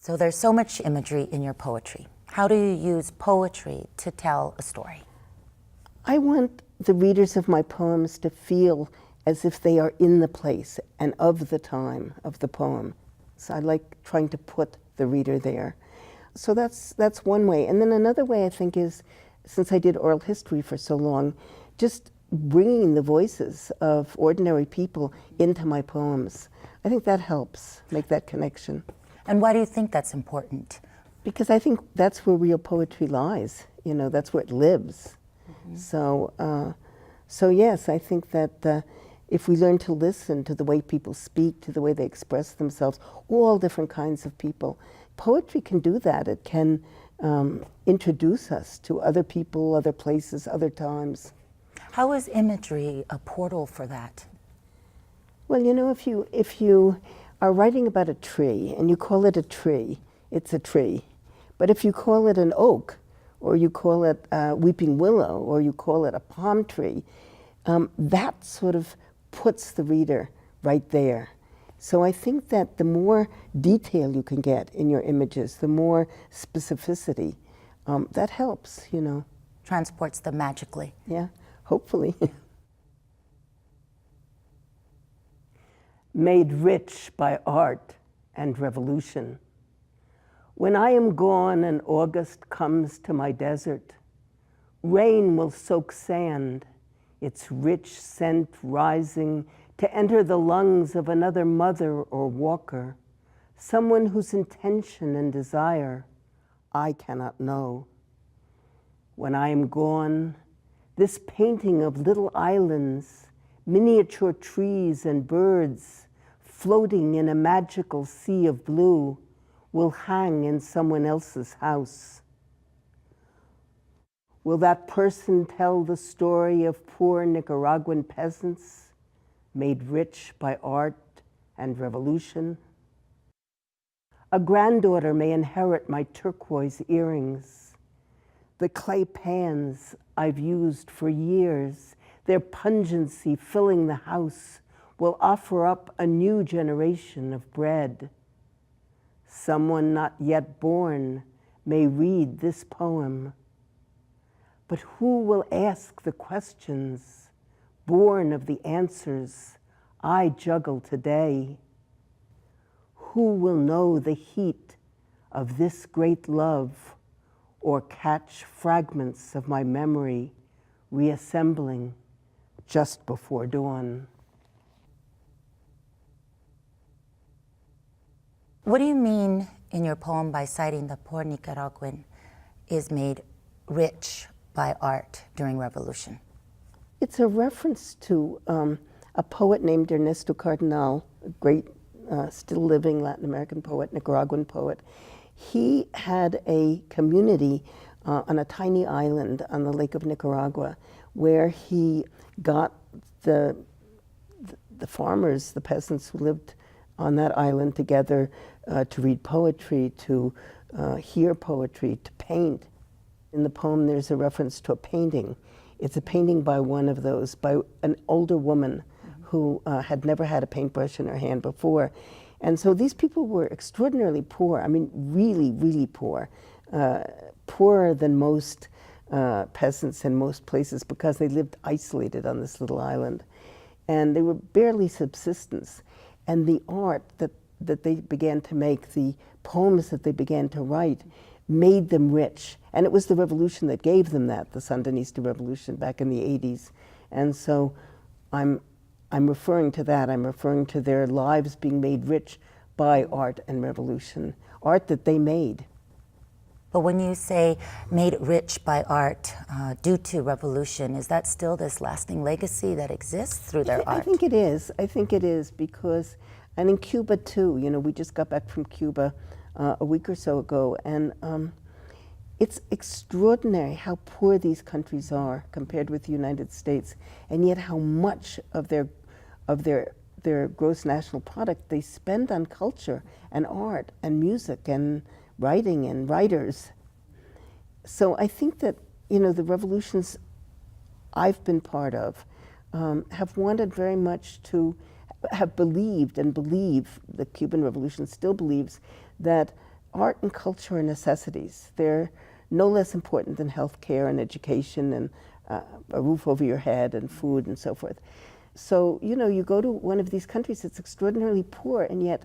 So there's so much imagery in your poetry. How do you use poetry to tell a story? I want the readers of my poems to feel as if they are in the place and of the time of the poem. So I like trying to put the reader there. So that's one way. And then another way, I think, is, since I did oral history for so long, just bringing the voices of ordinary people into my poems. I think that helps make that connection. And why do you think that's important? Because I think that's where real poetry lies. You know, that's where it lives. Mm-hmm. So yes, I think that if we learn to listen to the way people speak, to the way they express themselves, all different kinds of people, poetry can do that. It can introduce us to other people, other places, other times. How is imagery a portal for that? Well, you know, if you are writing about a tree and you call it a tree, it's a tree. But if you call it an oak, or you call it a weeping willow, or you call it a palm tree, that sort of puts the reader right there. So I think that the more detail you can get in your images, the more specificity, that helps, you know. Transports them magically. Yeah, hopefully. Made rich by art and revolution. When I am gone and August comes to my desert, rain will soak sand, its rich scent rising to enter the lungs of another mother or walker, someone whose intention and desire I cannot know. When I am gone, this painting of little islands, miniature trees and birds floating in a magical sea of blue will hang in someone else's house. Will that person tell the story of poor Nicaraguan peasants made rich by art and revolution? A granddaughter may inherit my turquoise earrings, the clay pans I've used for years, their pungency filling the house will offer up a new generation of bread. Someone not yet born may read this poem, but who will ask the questions born of the answers I juggle today? Who will know the heat of this great love or catch fragments of my memory reassembling just before dawn? What do you mean in your poem by citing the poor Nicaraguan is made rich by art during revolution? It's a reference to a poet named Ernesto Cardenal, a great still living Latin American poet, Nicaraguan poet. He had a community on a tiny island on the Lake of Nicaragua where he got the farmers, the peasants who lived on that island together to read poetry, to hear poetry, to paint. In the poem, there's a reference to a painting. It's a painting by one of those, by an older woman who had never had a paintbrush in her hand before. And so these people were extraordinarily poor. I mean, really, really poor. Poorer than most peasants in most places because they lived isolated on this little island. And they were barely subsistence. And the art that they began to make, the poems that they began to write, made them rich. And it was the revolution that gave them that, the Sandinista revolution back in the 80s. And so I'm referring to that. I'm referring to their lives being made rich by art and revolution, art that they made. But when you say made rich by art due to revolution, is that still this lasting legacy that exists through their art? I think it is. I think it is because, and in Cuba too, you know, we just got back from Cuba a week or so ago, and it's extraordinary how poor these countries are compared with the United States, and yet how much of their gross national product they spend on culture and art and music and writing and writers. So I think that, you know, the revolutions I've been part of have wanted very much to have believed and believe, the Cuban Revolution still believes, that art and culture are necessities. They're no less important than healthcare and education and a roof over your head and food and so forth. So, you know, you go to one of these countries that's extraordinarily poor, and yet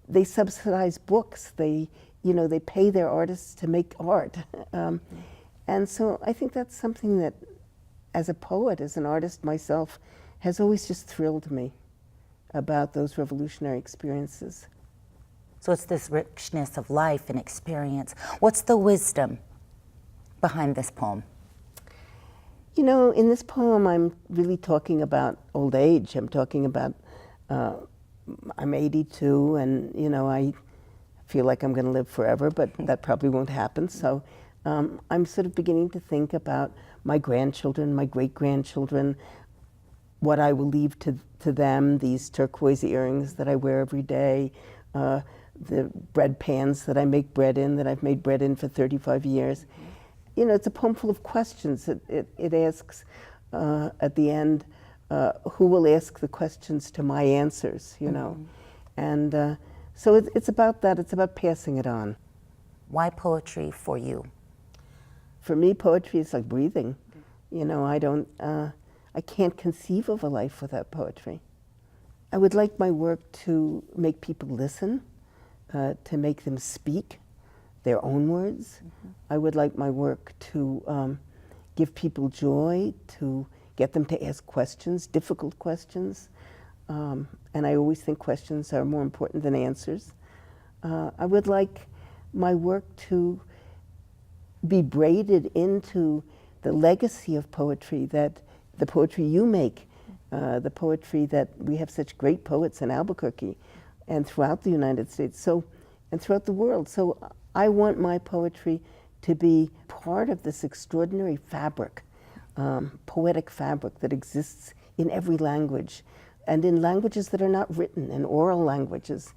they subsidize books. They, you know, they pay their artists to make art. And so I think that's something that, as a poet, as an artist myself, has always just thrilled me about those revolutionary experiences. So it's this richness of life and experience. What's the wisdom behind this poem? You know, in this poem, I'm really talking about old age. I'm talking about, I'm 82, and, you know, I feel like I'm going to live forever, but that probably won't happen. So I'm sort of beginning to think about my grandchildren, my great-grandchildren, what I will leave to them, these turquoise earrings that I wear every day, the bread pans that I make bread in, that I've made bread in for 35 years. You know, it's a poem full of questions. It asks at the end, who will ask the questions to my answers, you know? And so it's about that. It's about passing it on. Why poetry for you? For me, poetry is like breathing. You know, I can't conceive of a life without poetry. I would like my work to make people listen, to make them speak their own words. I would like my work to give people joy, to get them to ask questions, difficult questions. And I always think questions are more important than answers. I would like my work to be braided into the legacy of poetry, that the poetry you make, the poetry that we have such great poets in Albuquerque and throughout the United States, and throughout the world. So I want my poetry to be part of this extraordinary fabric, poetic fabric that exists in every language, and in languages that are not written, in oral languages.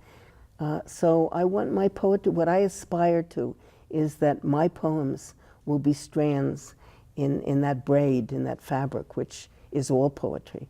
So I want my poetry, what I aspire to is that my poems will be strands in that braid, in that fabric, which is all poetry.